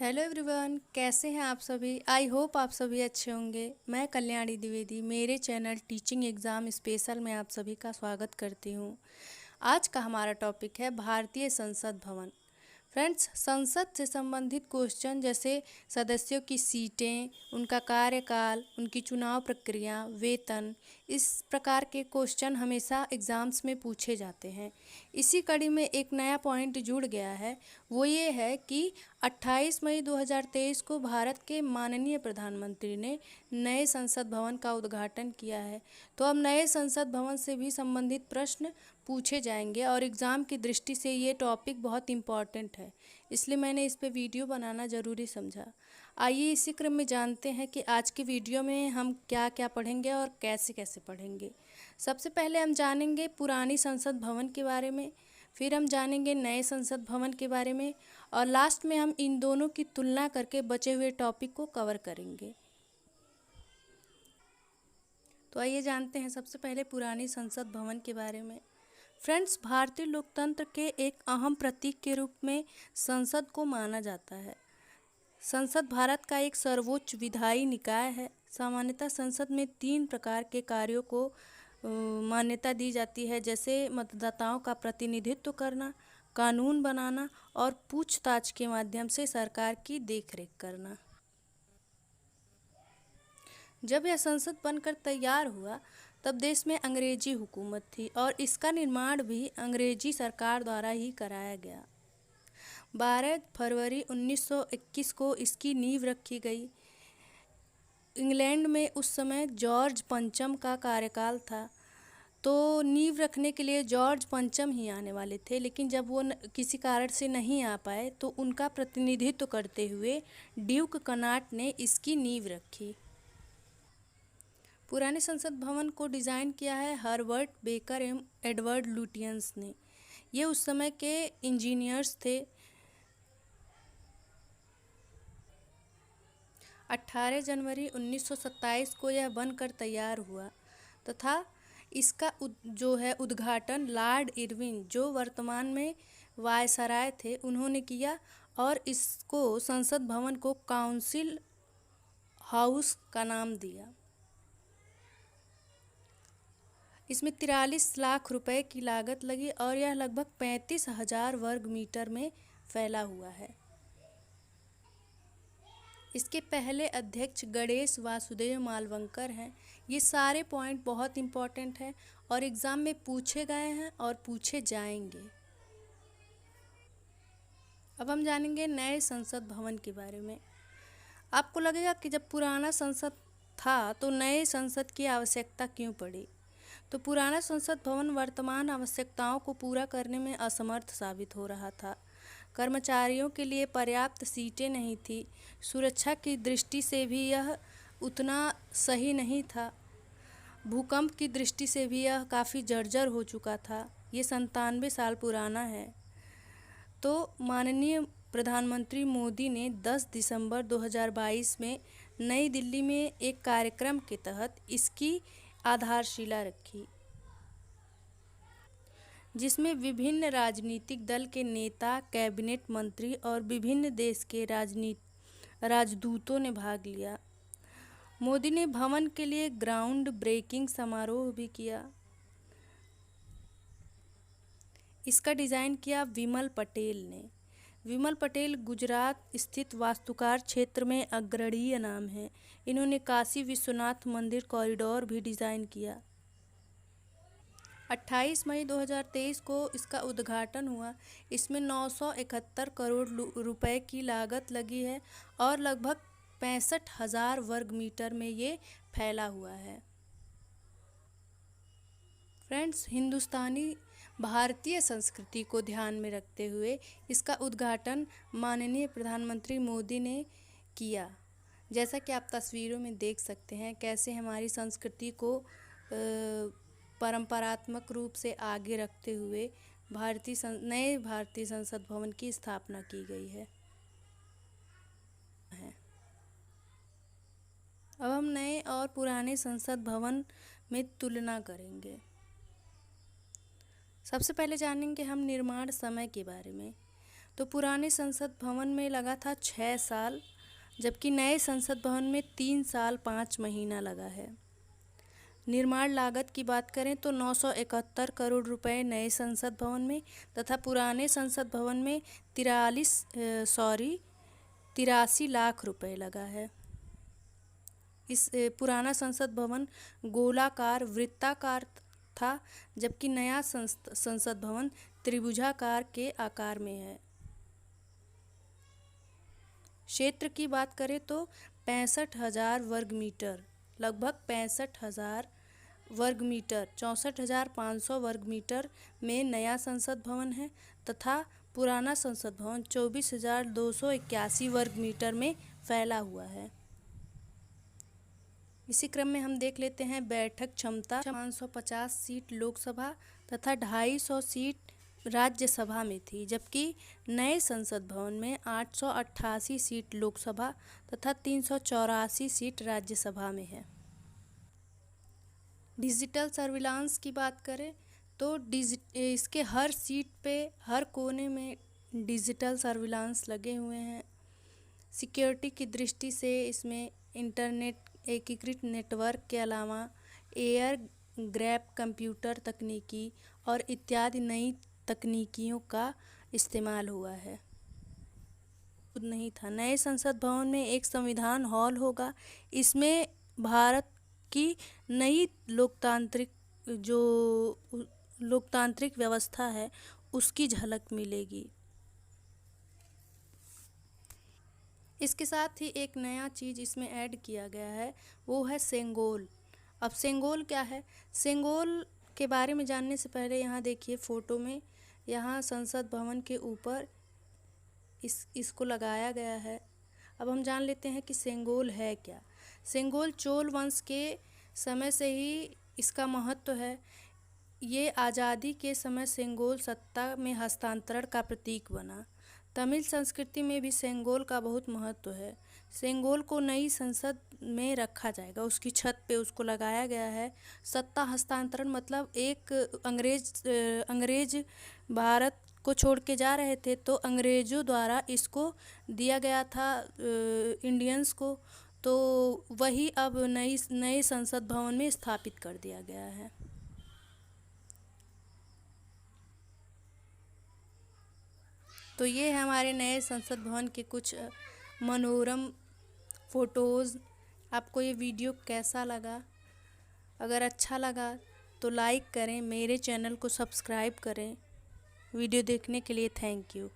Hello everyone, कैसे हैं आप सभी। आई होप आप सभी अच्छे होंगे। मैं कल्याणी द्विवेदी मेरे चैनल टीचिंग एग्ज़ाम स्पेशल में आप सभी का स्वागत करती हूं। आज का हमारा टॉपिक है भारतीय संसद भवन। फ्रेंड्स, संसद से संबंधित क्वेश्चन जैसे सदस्यों की सीटें, उनका कार्यकाल, उनकी चुनाव प्रक्रिया, वेतन, इस प्रकार के क्वेश्चन हमेशा एग्ज़ाम्स में पूछे जाते हैं। इसी कड़ी में एक नया पॉइंट जुड़ गया है, वो ये है कि 28 मई 2023 को भारत के माननीय प्रधानमंत्री ने नए संसद भवन का उद्घाटन किया है। तो अब नए संसद भवन से भी संबंधित प्रश्न पूछे जाएंगे और एग्ज़ाम की दृष्टि से ये टॉपिक बहुत इम्पॉर्टेंट है, इसलिए मैंने इस पे वीडियो बनाना ज़रूरी समझा। आइए इसी क्रम में जानते हैं कि आज की वीडियो में हम क्या क्या पढ़ेंगे और कैसे कैसे पढ़ेंगे। सबसे पहले हम जानेंगे पुरानी संसद भवन के बारे में, फिर हम जानेंगे नए संसद भवन के बारे में और लास्ट में हम इन दोनों की तुलना करके बचे हुए टॉपिक को कवर करेंगे। तो आइए जानते हैं सबसे पहले पुरानी संसद भवन के बारे में। फ्रेंड्स, भारतीय लोकतंत्र के एक अहम प्रतीक के रूप में संसद को माना जाता है। संसद भारत का एक सर्वोच्च विधायी निकाय है। सामान्यतः संसद में 3 प्रकार के कार्यों को मान्यता दी जाती है, जैसे मतदाताओं का प्रतिनिधित्व करना, कानून बनाना और पूछताछ के माध्यम से सरकार की देखरेख करना। जब यह संसद बनकर तैयार हुआ तब देश में अंग्रेजी हुकूमत थी और इसका निर्माण भी अंग्रेजी सरकार द्वारा ही कराया गया। 12 फरवरी 1921 को इसकी नींव रखी गई। इंग्लैंड में उस समय जॉर्ज पंचम का कार्यकाल था, तो नींव रखने के लिए जॉर्ज पंचम ही आने वाले थे, लेकिन जब वो किसी कारण से नहीं आ पाए तो उनका प्रतिनिधित्व करते हुए ड्यूक कनाट ने इसकी नींव रखी। पुराने संसद भवन को डिज़ाइन किया है हर्बर्ट बेकर एवं एडवर्ड लुटियंस ने। ये उस समय के इंजीनियर्स थे। 18 जनवरी 1927 को यह बनकर तैयार हुआ तथा इसका जो है उद्घाटन लॉर्ड इरविन, जो वर्तमान में वायसराय थे, उन्होंने किया और इसको संसद भवन को काउंसिल हाउस का नाम दिया। इसमें 43 लाख रुपए की लागत लगी और यह लगभग 35,000 वर्ग मीटर में फैला हुआ है। इसके पहले अध्यक्ष गणेश वासुदेव मालवंकर हैं। ये सारे पॉइंट बहुत इम्पोर्टेंट हैं और एग्ज़ाम में पूछे गए हैं और पूछे जाएंगे। अब हम जानेंगे नए संसद भवन के बारे में। आपको लगेगा कि जब पुराना संसद था तो नए संसद की आवश्यकता क्यों पड़ी। तो पुराना संसद भवन वर्तमान आवश्यकताओं को पूरा करने में असमर्थ साबित हो रहा था। कर्मचारियों के लिए पर्याप्त सीटें नहीं थी। सुरक्षा की दृष्टि से भी यह उतना सही नहीं था। भूकंप की दृष्टि से भी यह काफ़ी जर्जर हो चुका था। ये 97 साल पुराना है। तो माननीय प्रधानमंत्री मोदी ने 10 दिसंबर 2022 में नई दिल्ली में एक कार्यक्रम के तहत इसकी आधारशिला रखी, जिसमें विभिन्न राजनीतिक दल के नेता, कैबिनेट मंत्री और विभिन्न देश के राजदूतों ने भाग लिया। मोदी ने भवन के लिए ग्राउंड ब्रेकिंग समारोह भी किया। इसका डिज़ाइन किया विमल पटेल ने। विमल पटेल गुजरात स्थित वास्तुकार क्षेत्र में अग्रणीय नाम है। इन्होंने काशी विश्वनाथ मंदिर कॉरिडोर भी डिज़ाइन किया। 28 मई 2023 को इसका उद्घाटन हुआ। इसमें 971 करोड़ रुपए की लागत लगी है और लगभग 65,000 वर्ग मीटर में ये फैला हुआ है। फ्रेंड्स, हिंदुस्तानी भारतीय संस्कृति को ध्यान में रखते हुए इसका उद्घाटन माननीय प्रधानमंत्री मोदी ने किया। जैसा कि आप तस्वीरों में देख सकते हैं कैसे हमारी संस्कृति को परंपरात्मक रूप से आगे रखते हुए नए भारतीय संसद भवन की स्थापना की गई है। अब हम नए और पुराने संसद भवन में तुलना करेंगे। सबसे पहले जानेंगे हम निर्माण समय के बारे में। तो पुराने संसद भवन में लगा था 6 साल, जबकि नए संसद भवन में 3 साल 5 महीना लगा है। निर्माण लागत की बात करें तो 971 करोड़ रुपए नए संसद भवन में तथा पुराने संसद भवन में 83 लाख रुपए लगा है। इस पुराना संसद भवन गोलाकार वृत्ताकार था, जबकि नया संसद भवन त्रिभुजाकार के आकार में है। क्षेत्र की बात करें तो 65,000 वर्ग मीटर, लगभग 65,000 वर्ग मीटर, 64,500 वर्ग मीटर में नया संसद भवन है तथा पुराना संसद भवन 24,281 वर्ग मीटर में फैला हुआ है। इसी क्रम में हम देख लेते हैं बैठक क्षमता। 550 सीट लोकसभा तथा 250 सीट राज्यसभा में थी, जबकि नए संसद भवन में 888 सीट लोकसभा तथा 384 सीट राज्यसभा में है। डिजिटल सर्विलांस की बात करें तो इसके हर सीट पे, हर कोने में डिजिटल सर्विलांस लगे हुए हैं। सिक्योरिटी की दृष्टि से इसमें इंटरनेट एकीकृत नेटवर्क के अलावा एयर गैप कंप्यूटर तकनीकी और इत्यादि नई तकनीकियों का इस्तेमाल हुआ है। नहीं था। नए संसद भवन में एक संविधान हॉल होगा। इसमें भारत की नई लोकतांत्रिक व्यवस्था है उसकी झलक मिलेगी। इसके साथ ही एक नया चीज़ इसमें ऐड किया गया है, वो है सेंगोल। अब सेंगोल क्या है? सेंगोल के बारे में जानने से पहले यहाँ देखिए फ़ोटो में, यहाँ संसद भवन के ऊपर इसको लगाया गया है। अब हम जान लेते हैं कि सेंगोल है क्या। सेंगोल चोल वंश के समय से ही इसका महत्व है। ये आज़ादी के समय सेंगोल सत्ता में हस्तांतरण का प्रतीक बना। तमिल संस्कृति में भी सेंगोल का बहुत महत्व है। सेंगोल को नई संसद में रखा जाएगा, उसकी छत पे उसको लगाया गया है। सत्ता हस्तांतरण मतलब एक अंग्रेज भारत को छोड़ के जा रहे थे, तो अंग्रेज़ों द्वारा इसको दिया गया था इंडियंस को, तो वही अब नए संसद भवन में स्थापित कर दिया गया है। तो ये है हमारे नए संसद भवन के कुछ मनोरम फ़ोटोज़। आपको ये वीडियो कैसा लगा? अगर अच्छा लगा तो लाइक करें, मेरे चैनल को सब्सक्राइब करें। वीडियो देखने के लिए थैंक यू।